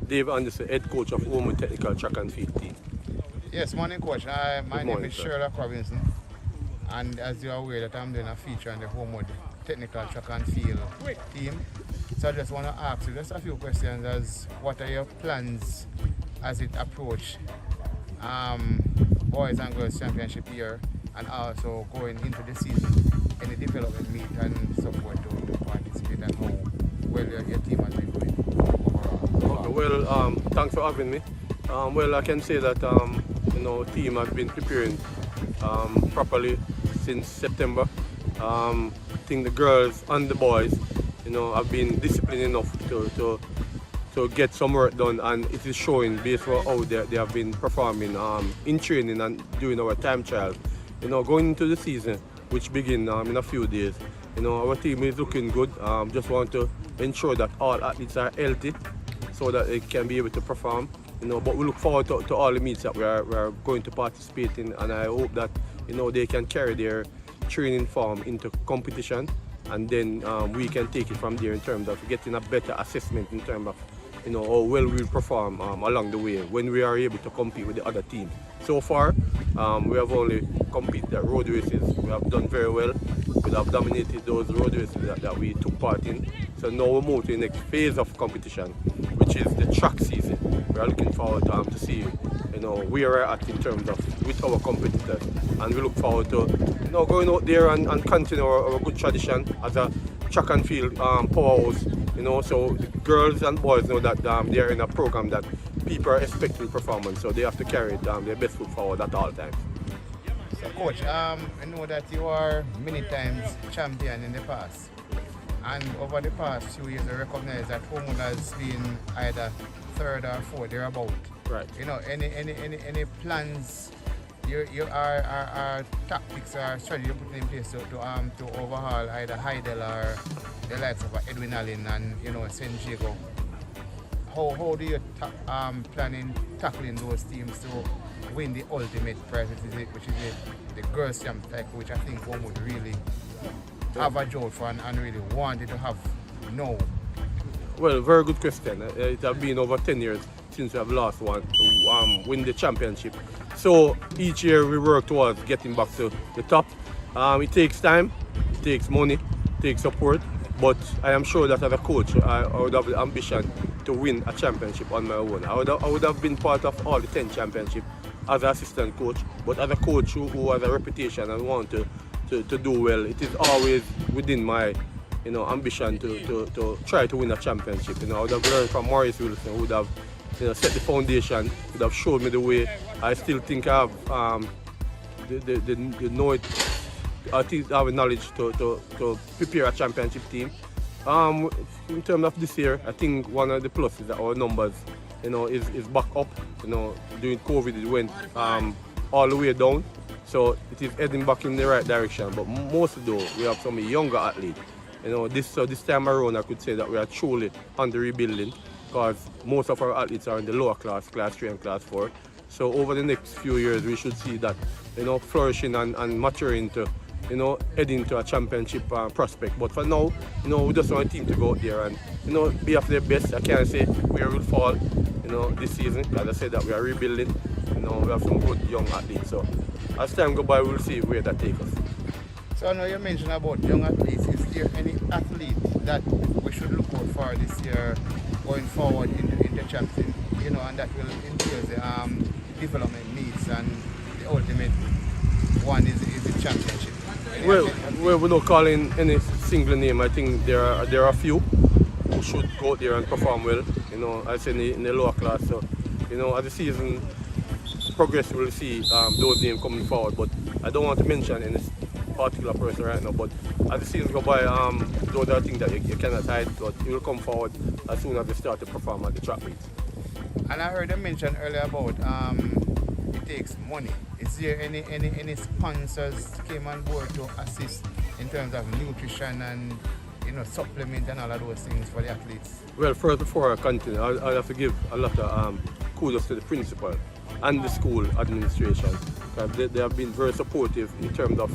Dave Anderson, head coach of Holmwood Technical Track and Field team. Yes, morning coach. My name morning, is sir. Sherlock Robinson, and as you're aware that I'm doing a feature on the Holmwood Technical Track and Field team. So I just want to ask you just a few questions as what are your plans as it approach boys and girls championship year and also going into the season, any development meet and support to participate and how well your team has been doing overall. Okay, well, thanks for having me. Well, I can say that team has been preparing properly since September. I think the girls and the boys, have been disciplined enough to get some work done, and it is showing based on how they have been performing in training and during our time trial. Going into the season, which begin in a few days, our team is looking good. Just want to ensure that all athletes are healthy so that they can be able to perform. But we look forward to all the meets that we are going to participate in, and I hope that they can carry their training form into competition, and then we can take it from there in terms of getting a better assessment in terms of how well we'll perform along the way when we are able to compete with the other teams. So far, we have only competed at road races. We have done very well. We have dominated those road races that we took part in. So now we move to the next phase of competition, which is the track season. We are looking forward to see where we're at in terms of with our competitors, and we look forward to going out there and continue our good tradition as a track and field powerhouse. So the girls and boys know that they are in a program that people are expecting performance, so they have to carry their best foot forward at all times. So coach, I know that you are many times champion in the past, and over the past few years I recognize that Holmwood has been either third or fourth, thereabout. Right. Any plans you are tactics or strategy you put in place to overhaul either Heidel or the likes of Edwin Allen and St. Jago? How do you planning tackling those teams to win the ultimate prize, which is the girls' champ title, which I think one would really have a jolt for and really wanted to have now? Well, very good question. It has been over 10 years since we have lost one to win the championship. So each year we work towards getting back to the top. It takes time, it takes money, it takes support, but I am sure that as a coach I would have the ambition to win a championship on my own. I would have been part of all the 10 championships as an assistant coach, but as a coach who has a reputation and want to do well, it is always within my ambition to try to win a championship. I would have learned from Maurice Wilson, who would have set the foundation, would have showed me the way. I still think I have the knowledge, I think I have knowledge to prepare a championship team. In terms of this year, I think one of the pluses is that our numbers, is back up. During COVID it went all the way down, so it is heading back in the right direction. But most though, we have some younger athletes. This time around I could say that we are truly on the rebuilding, because most of our athletes are in the lower class 3 and class 4. So over the next few years we should see that flourishing and maturing to heading to a championship prospect. But for now, we just want a team to go out there and be of their best. I can't say where we'll fall this season, as I said that we are rebuilding. We have some good young athletes, so as time go by we'll see where that takes us. So I know you mentioned about young athletes. Is there any athlete that we should look out for this year going forward in the champion? And that will entail the development needs, and the ultimate one is the championship. Well, we're not calling any single name. I think there are a few who should go out there and perform well. I said in the lower class. So as the season progresses, we'll see those names coming forward. But I don't want to mention any particular person right now, but as the season go by, those are things that you cannot hide, but it will come forward as soon as they start to perform at the track meets. And I heard you mention earlier about it takes money. Is there any sponsors came on board to assist in terms of nutrition and supplement and all of those things for the athletes? Well, first before I continue, I have to give a lot of kudos to the principal and the school administration, because they have been very supportive in terms of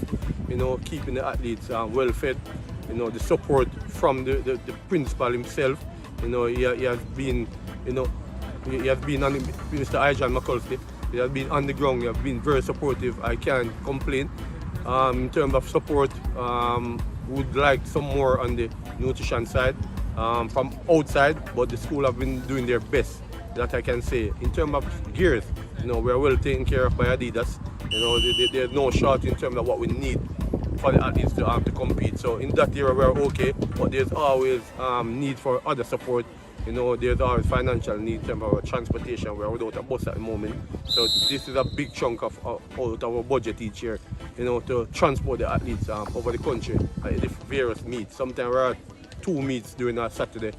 keeping the athletes well fed. The support from the principal himself. He has been he has been on Mr. Ijan McCulsty. He has been on the ground. He has been very supportive. I can't complain. In terms of support, would like some more on the nutrition side from outside, but the school have been doing their best, that I can say. In terms of gears, we're well taken care of by Adidas. There's no short in terms of what we need for the athletes to compete. So in that area we're okay, but there's always need for other support. There's always financial need in terms of our transportation. We're without a bus at the moment. So this is a big chunk of out of our budget each year, to transport the athletes over the country at the various meets. Sometimes we're at 2 meets during our Saturday.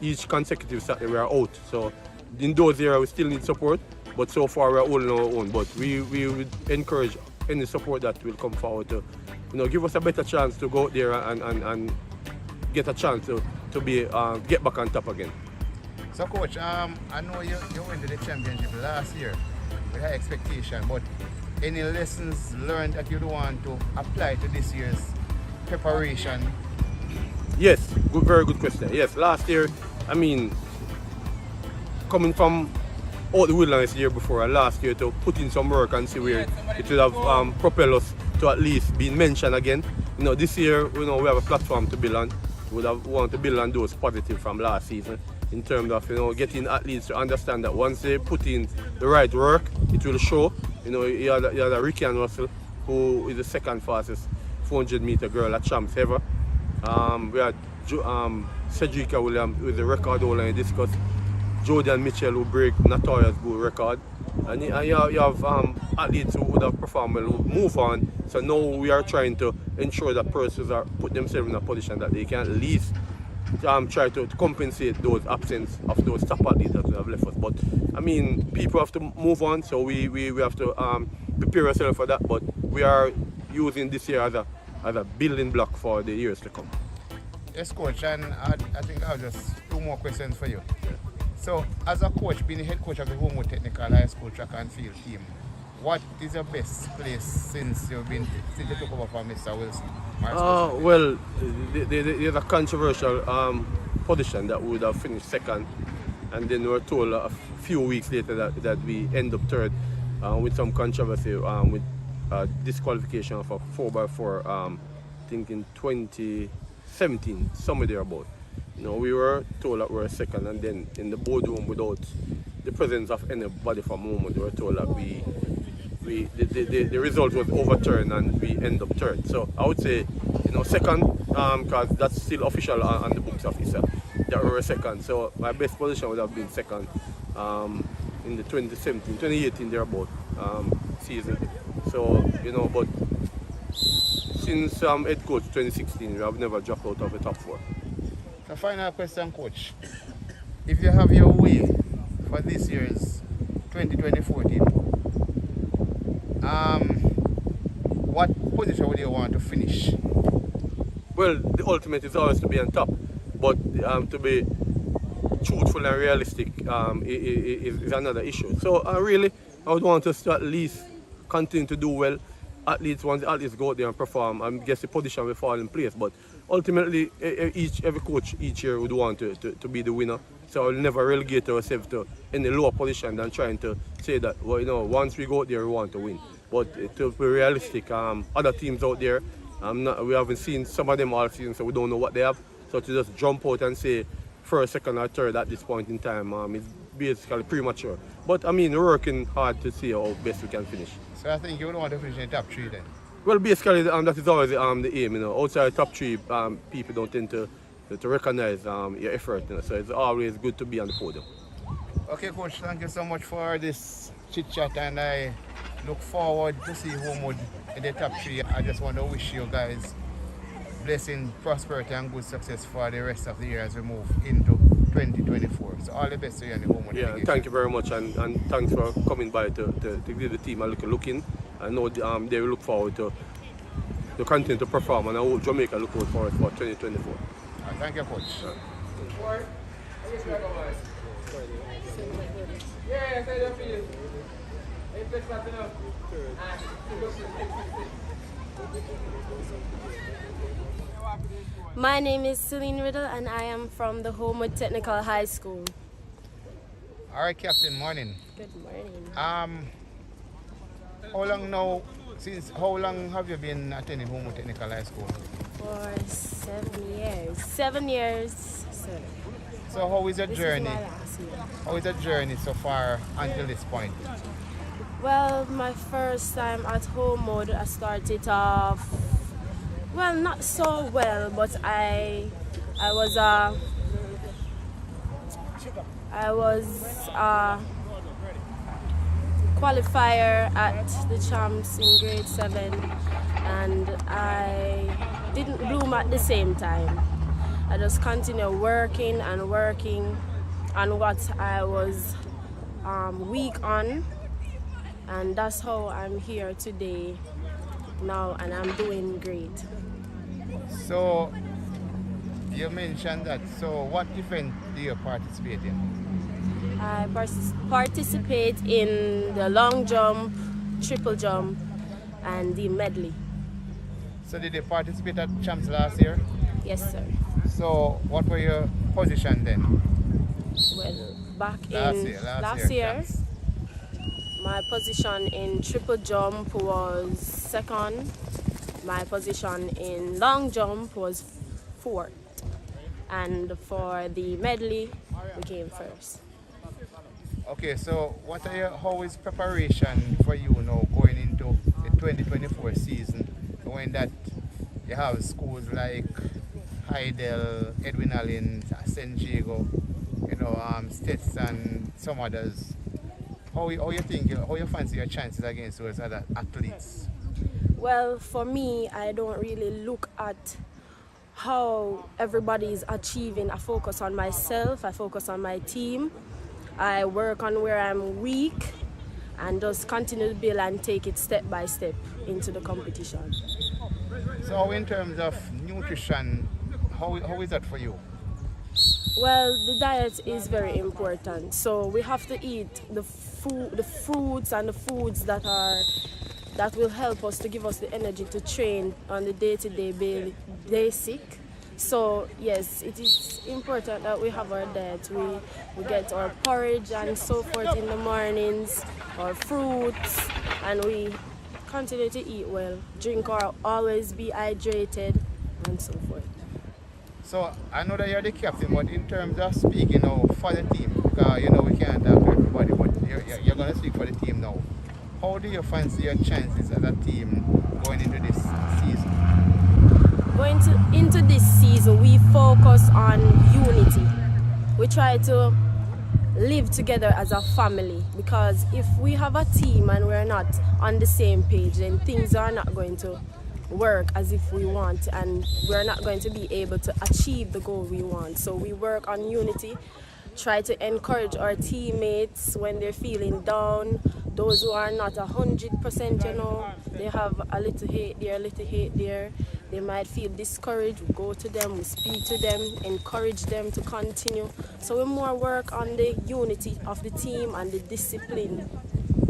Each consecutive Saturday we are out. So in those areas we still need support, but so far we're holding our own. But we would encourage any support that will come forward to give us a better chance to go out there and get a chance to be get back on top again. So coach, I know you went to the championship last year with high expectation, but any lessons learned that you don't want to apply to this year's preparation? Yes, very good question. Yes, last year, coming from out the wilderness the year before and last year, to put in some work and see where it would have propelled us to at least be mentioned again. This year, we have a platform to build on. We would have wanted to build on those positives from last season in terms of getting athletes to understand that once they put in the right work, it will show. You had a Ricky and Russell, who is the second fastest 400-meter girl at champs ever. We had Cedrica Williams, who is the record holder in discus. Jody and Mitchell, who break Natoya's good record. And you have athletes who would have performed well, who move on. So now we are trying to ensure that persons are put themselves in a position that they can at least try to compensate those absence of those top athletes that have left us. But people have to move on, so we have to prepare ourselves for that. But we are using this year as a building block for the years to come. Yes, coach, and I think I have just 2 more questions for you. Yeah. So, as a coach, being the head coach of the Holmwood Technical High School track and field team, what is your best place since you took over from Mr. Wilson? Well, there's a controversial position that we would have finished second, and then we were told a few weeks later that we end up third with some controversy with disqualification of a 4x4, I think in 2017, somewhere thereabout. We were told that we were second, and then in the boardroom, without the presence of anybody from Holmwood, we were told that the result was overturned and we end up third. So I would say, second, because that's still official on the books of ISA, that we were second. So my best position would have been second in the 2018 thereabout season. So, but since head coach 2016, we have never dropped out of the top 4. The final question, coach. If you have your way for this year's 2024 team, what position would you want to finish? Well, the ultimate is always to be on top, but to be truthful and realistic is another issue. So I would want us to at least continue to do well. Once the athletes go out there and perform, I guess the position will fall in place. But ultimately, every coach each year would want to be the winner. So we'll never relegate ourselves to any lower position than trying to say that, once we go out there, we want to win. But to be realistic, other teams out there, we haven't seen some of them all season, so we don't know what they have. So to just jump out and say first, second, or third at this point in time is basically premature. But we're working hard to see how best we can finish. So I think you would want to finish in the top 3 then? Well, basically, that is always the aim. Outside the top 3, people don't tend to recognize your effort. So it's always good to be on the podium. Okay, coach. Thank you so much for this chit chat, and I look forward to see Holmwood in the top 3. I just want to wish you guys blessing, prosperity, and good success for the rest of the year as we move into 2024. So all the best to you and the Holmwood. Yeah, thank you very much, and thanks for coming by to give the team a look in. I know they will look forward to continue to perform, and I hope Jamaica look forward for us for 2024. Thank you, coach. My name is Celine Riddle and I am from the Holmwood Technical High School. All right, Captain. Morning. Good morning. How long now? How long have you been attending Holmwood Technical High School? For 7 years. 7 years, sir. So how is your This journey? is my last year. How is your journey so far until this point? Well, my first time at Holmwood, I started off, well, not so well, but I was a qualifier at the champs in grade 7, and I didn't bloom at the same time. I just continued working and working on what I was weak on, and that's how I'm here today now, and I'm doing great. So you mentioned that. So what event do you participate in? I participate in the long jump, triple jump, and the medley. So did you participate at champs last year? Yes, sir. So what were your position then? Well, back Last in year, last year, champs. my position in triple jump was second. My position in long jump was fourth. And for the medley, we came first. Okay, so how is preparation for you now going into the 2024 season, knowing that you have schools like Heidel, Edwin Allen, St. Diego, Stets and some others? How you fancy your chances against those other athletes? Well, for me, I don't really look at how everybody is achieving. I focus on myself, I focus on my team. I work on where I'm weak and just continue to build and take it step by step into the competition. So in terms of nutrition, how is that for you? Well, the diet is very important. So we have to eat the fruits and the foods that will help us to give us the energy to train on the day-to-day basic. So yes, it is important that we have our diet. We get our porridge and so forth in the mornings, our fruits, and we continue to eat well, drink or always be hydrated, and so forth. So I know that you're the captain, but in terms of speaking now for the team, because we can't talk to everybody, but you're going to speak for the team now. How do you fancy your chances as a team going into this season? Into this season, we focus on unity. We try to live together as a family, because if we have a team and we're not on the same page, then things are not going to work as if we want, and we're not going to be able to achieve the goal we want. So we work on unity, try to encourage our teammates when they're feeling down. Those who are not 100%, they have a little hate there, they might feel discouraged. We go to them, we speak to them, encourage them to continue. So we more work on the unity of the team and the discipline.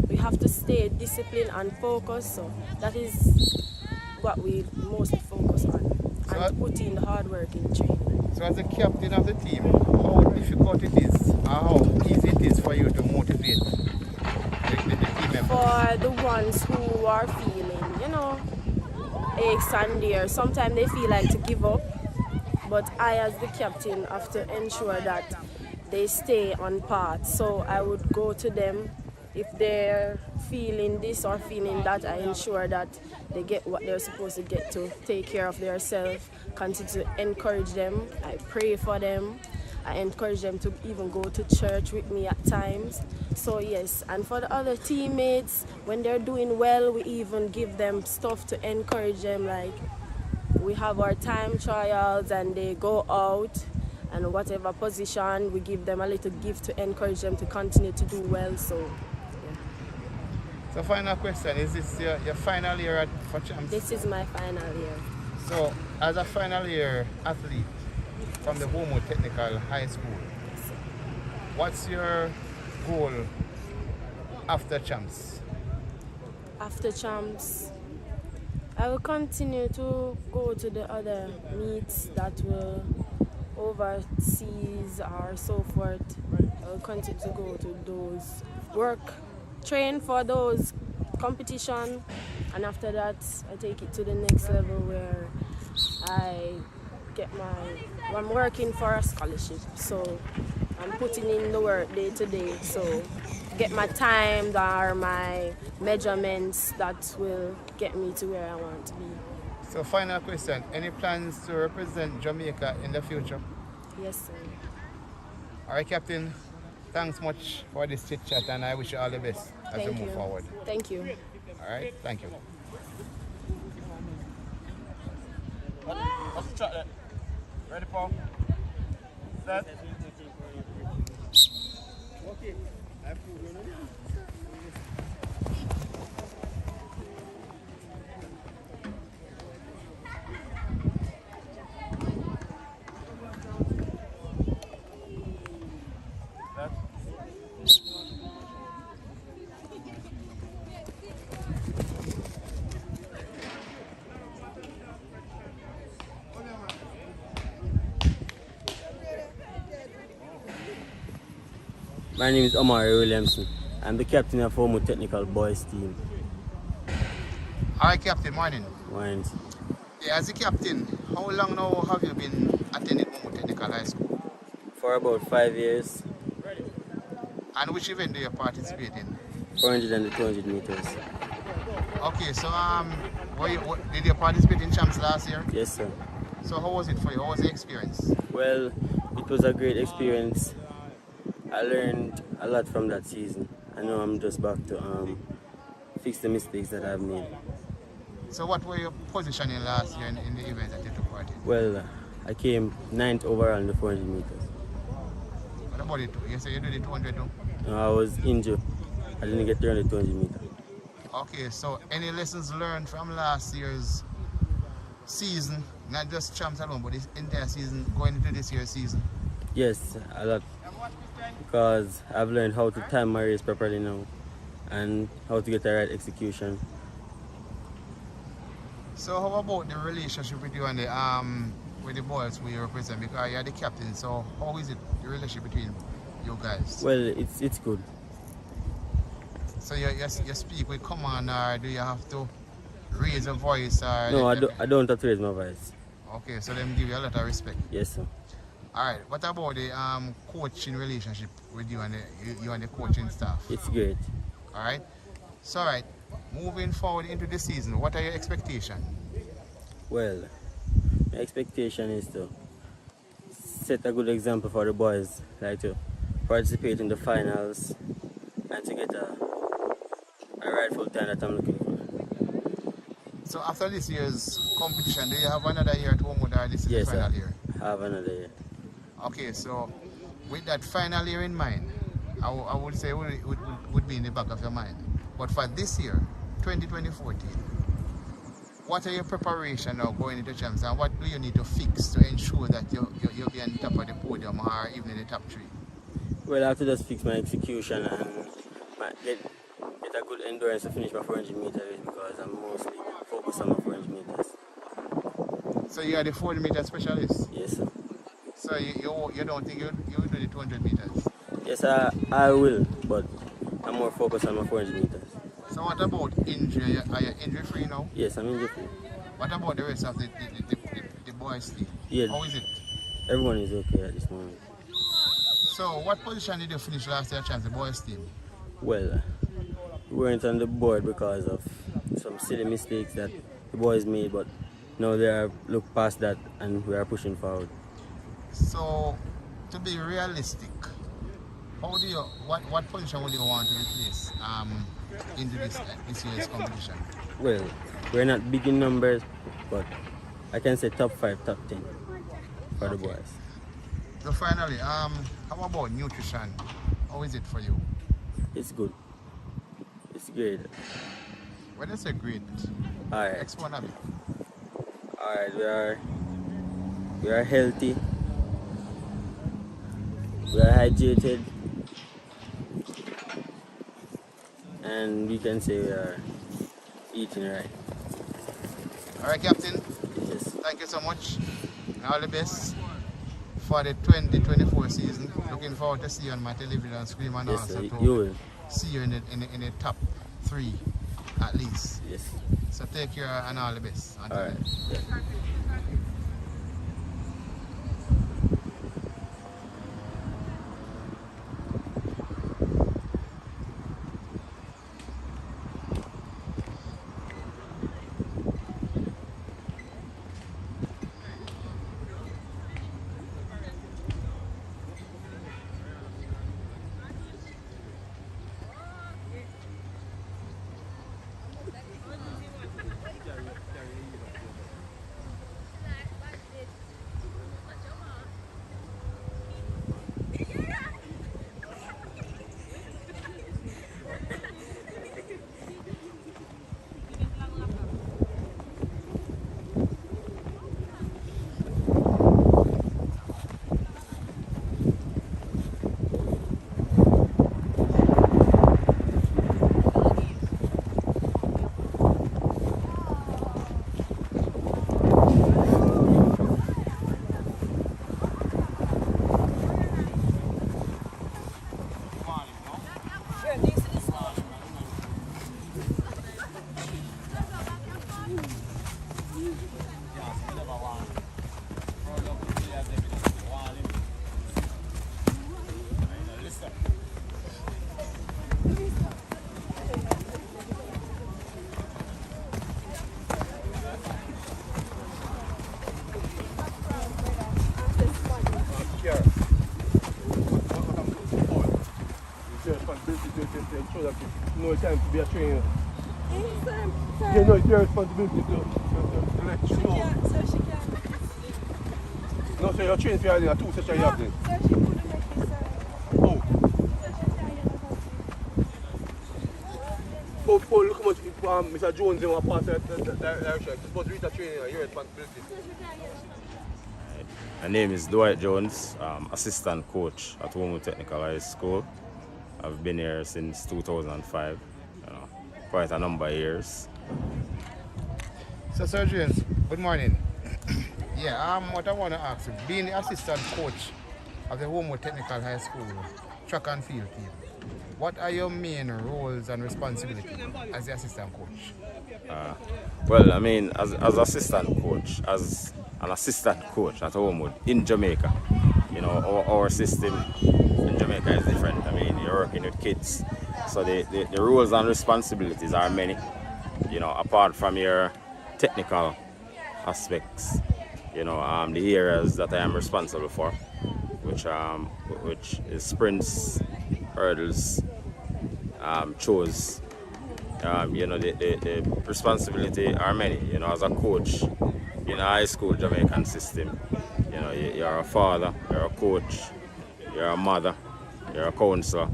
We have to stay disciplined and focused, so that is what we mostly focus on, and to put in the hard work in training. So as the captain of the team, how difficult it is, or how easy it is for you to motivate the team members? For the ones who are feeling, aches and tears, sometimes they feel like to give up, but I as the captain have to ensure that they stay on path. So I would go to them if they're feeling this or feeling that. I ensure that they get what they're supposed to get to take care of themselves, continue to encourage them. I pray for them. I encourage them to even go to church with me at times. So yes, and for the other teammates, when they're doing well, we even give them stuff to encourage them, like we have our time trials and they go out, and whatever position, we give them a little gift to encourage them to continue to do well. So final question, is this your final year for champs? this is my final year. So as a final year athlete from the Holmwood Technical High School, what's your goal after champs? After champs, I will continue to go to the other meets that will overseas or so forth, I'll continue to go to those work, train for those competition, and after that I take it to the next level where I get I'm working for a scholarship, so I'm putting in the work day to day, so get my time or my measurements that will get me to where I want to be. So final question, any plans to represent Jamaica in the future? Yes, sir. All right, Captain, thanks much for this chit chat and I wish you all the best as we move forward. Thank you. All right, thank you. What's the shot there? Ready, Paul? Set. Okay. My name is Omari Williamson. I'm the captain of Holmwood Technical Boys team. All right, Captain, morning. Morning. Yeah, as a captain, how long now have you been attending Holmwood Technical High School? For about 5 years. And which event do you participate in? 400 and 200 meters. Okay, so did you participate in champs last year? Yes, sir. So how was it for you? How was the experience? Well, it was a great experience. I learned a lot from that season. I know I'm just back to fix the mistakes that I've made. So what were your positioning last year in the event that you took part in? Well, I came 9th overall in the 400 meters. What about it? You say you did the 200 too? No, I was injured. I didn't get there on the 200 meters. Okay, so any lessons learned from last year's season, not just champs alone, but this entire season, going into this year's season? Yes, a lot. Because I've learned how to time my race properly now and how to get the right execution. So how about the relationship with you and the boys who you represent? Because you're the captain, so how is it, the relationship between you guys? Well, it's good. So you speak with command, or do you have to raise a voice? Or No, I don't have to raise my voice. Okay, so them give you a lot of respect. Yes, sir. All right. What about the coaching relationship with you and the coaching staff? It's great. All right. So, all right. Moving forward into the season, what are your expectations? Well, my expectation is to set a good example for the boys, like to participate in the finals and to get a rightful time that I'm looking for. So after this year's competition, do you have another year at Holmwood, or this is the final year? I have another year. Okay, so with that final year in mind, I would say it would be in the back of your mind. But for this year, 2014, what are your preparations now going into champs, and what do you need to fix to ensure that you'll be on top of the podium or even in the top 3? Well, I have to just fix my execution and get a good endurance to finish my 400 meters because I'm mostly focused on my 400 meters. So you are the 400 meter specialist? Yes, sir. So you don't think you will do the 200 meters? Yes, I will, but I'm more focused on my 400 meters. So what about injury? Are you injury free now? Yes, I'm injury free. What about the rest of the boys team? Yeah. How is it? Everyone is okay at this moment. So what position did you finish last year, Chance, the boys team? Well, we weren't on the board because of some silly mistakes that the boys made, but now they have looked past that and we are pushing forward. So, to be realistic, what position would you want to replace into this year's competition? Well, we're not big in numbers, but I can say top 5, top 10 for the boys. So finally, how about nutrition? How is it for you? It's good. It's great. When you say great, Alright. explain a bit. Alright, we are healthy. We are hydrated. And we can say we are eating right. Alright, Captain. Yes. Thank you so much. And all the best for the 2024 season. Looking forward to see you on my television screen and Yes, also sir, to you will. see you in the top 3 at least. Yes. So take care and all the best. All right. Yeah. No time to be a trainer. You know, it's your responsibility to let you know. So she can't. No, so you're training for a 2 sessions you have then. So she couldn't make it, sir. Oh. Paul, look how much Mr. Jones in pass that direction. You're supposed to reach a training, your responsibility. My name is Dwight Jones, assistant coach at Holmwood Technical High School. I've been here since 2005, quite a number of years. So Sir James, good morning. What I want to ask you, being the assistant coach of the Holmwood Technical High School track and field team, what are your main roles and responsibilities as the assistant coach? Well, I mean, as assistant coach, as an assistant coach at Holmwood in Jamaica, you know, our system in Jamaica is different. I mean, you're working with kids, so the roles and responsibilities are many, you know, apart from your technical aspects, you know, the areas that I am responsible for, which is sprints, hurdles, throws. You know, the responsibility are many, you know, as a coach in a high school Jamaican system. You know, you're a father, you're a coach, you're a mother, you're a counselor,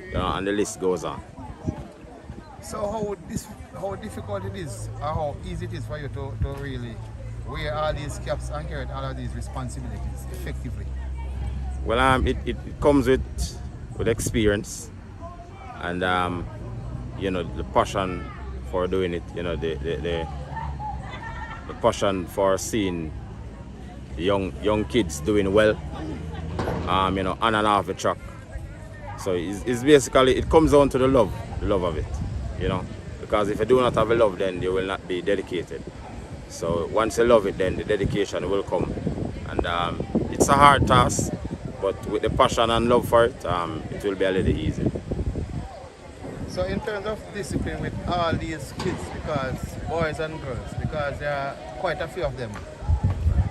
you know, and the list goes on. So how difficult it is, or how easy it is for you to really wear all these caps and carry all of these responsibilities effectively? Well, it comes with experience and you know, the passion for doing it. You know, the passion for seeing the young kids doing well. You know, on and off the track. So it's basically, it comes down to the love of it. You know, because if you do not have a love, then you will not be dedicated. So once you love it, then the dedication will come. And it's a hard task, but with the passion and love for it, it will be a little easy. So in terms of discipline with all these kids, because boys and girls, because there are quite a few of them,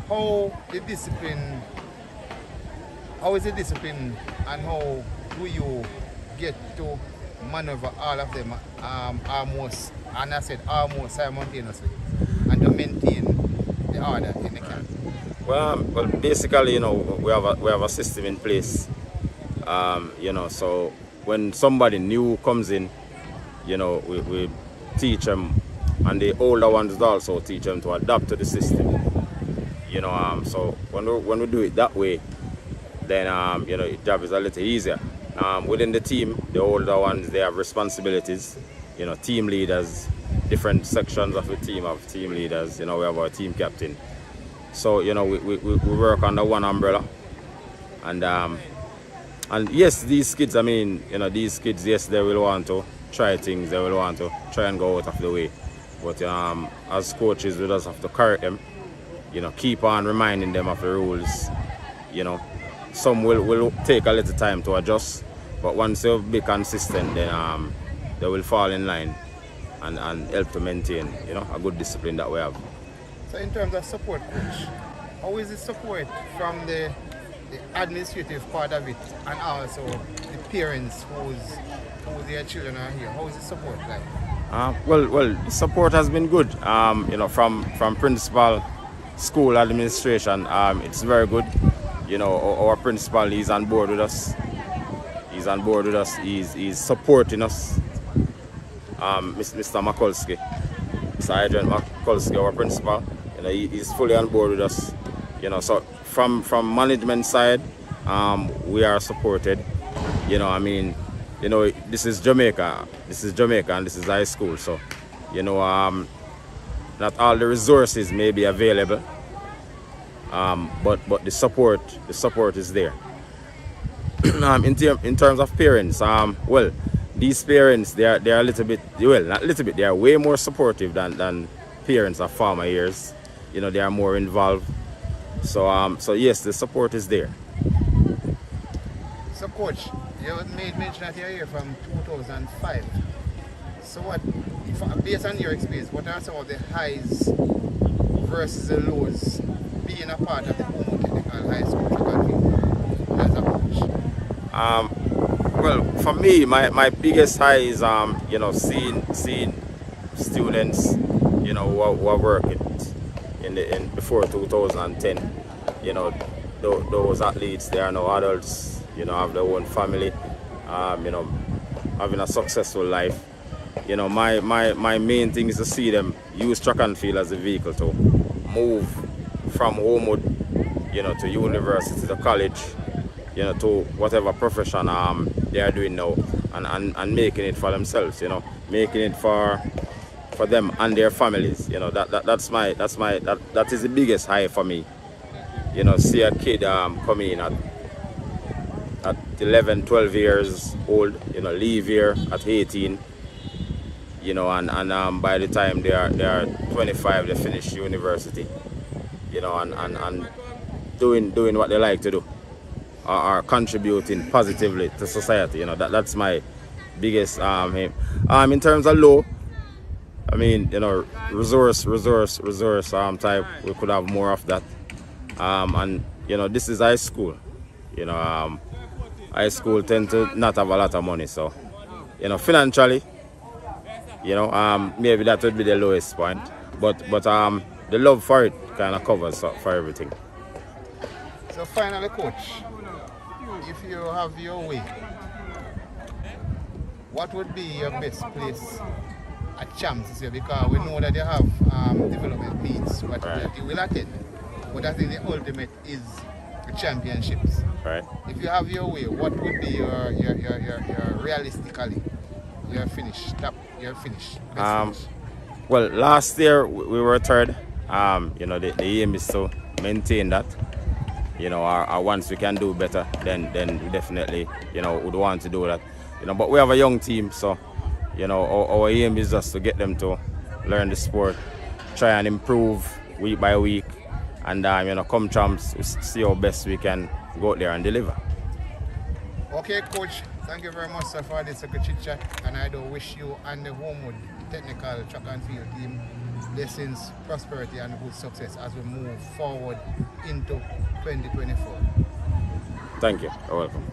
how is the discipline and how do you get to maneuver all of them almost simultaneously and to maintain the order in the camp? Well, basically, you know, we have a system in place. You know, so when somebody new comes in, you know, we teach them, and the older ones also teach them to adapt to the system. You know, so when we do it that way, then you know, the job is a little easier. Within the team, the older ones, they have responsibilities. You know, team leaders, different sections of the team have team leaders. You know, we have our team captain. So, you know, we work under one umbrella. And yes, these kids, I mean, you know, these kids, yes, they will want to try things, they will want to try and go out of the way. But as coaches, we just have to correct them, you know, keep on reminding them of the rules. You know, some will take a little time to adjust, but once they'll be consistent, then they will fall in line and help to maintain, you know, a good discipline that we have. So in terms of support, coach, how is the support from the administrative part of it and also the parents whose their children are here? How is the support like? Well, the support has been good. You know, from principal, school administration, it's very good. You know, our principal, he's on board with us. He's supporting us. Mr. Mikulski, Sergeant Mikulski, our principal, you know, he's fully on board with us. You know, so from management side, we are supported. You know, I mean, you know, this is Jamaica and this is high school, so, you know, not all the resources may be available, but the support is there. In terms of parents, well, these parents, they are a little bit, well, not a little bit, they are way more supportive than parents of former years. You know, they are more involved. So yes, the support is there. So coach, you made mention that you're here from 2005. So what, based on your experience, what are some of the highs versus the lows being a part of the Holmwood Technical High School track and field as a coach? Well, for me, my biggest high is you know, seeing students, you know, who are working in before 2010. You know, those athletes, they are now adults, you know, have their own family, you know, having a successful life. You know, my main thing is to see them use track and field as a vehicle to move from Holmwood, you know, to university, to college, you know, to whatever profession they are doing now, and making it for themselves, you know, making it for them and their families. You know, that is the biggest high for me. You know, see a kid come in at 11, 12 years old, you know, leave here at 18, you know, and by the time they are 25, they finish university, you know, and doing what they like to do, are contributing positively to society. You know, that's my biggest aim. In terms of low, I mean, you know, resource type, we could have more of that. And you know, this is high school. You know, high school tend to not have a lot of money, so, you know, financially, you know, maybe that would be the lowest point. But the love for it kind of covers for everything. So finally, coach, if you have your way, what would be your best place at champs this year? Because we know that they have development meets, but you will attend. But I think the ultimate is the championships. Right. If you have your way, what would be your realistically your finish? Best finish? Well, last year we were third. You know, the aim is to maintain that. You know, once we can do better, then we definitely, you know, would want to do that. You know, but we have a young team, so, you know, our aim is just to get them to learn the sport, try and improve week by week, and you know, come champs, see how best we can go out there and deliver. Okay, coach, thank you very much, sir, for this chit chat, and I do wish you and the Holmwood Technical Track and Field team blessings, prosperity, and good success as we move forward into 2024. Thank you. You're welcome.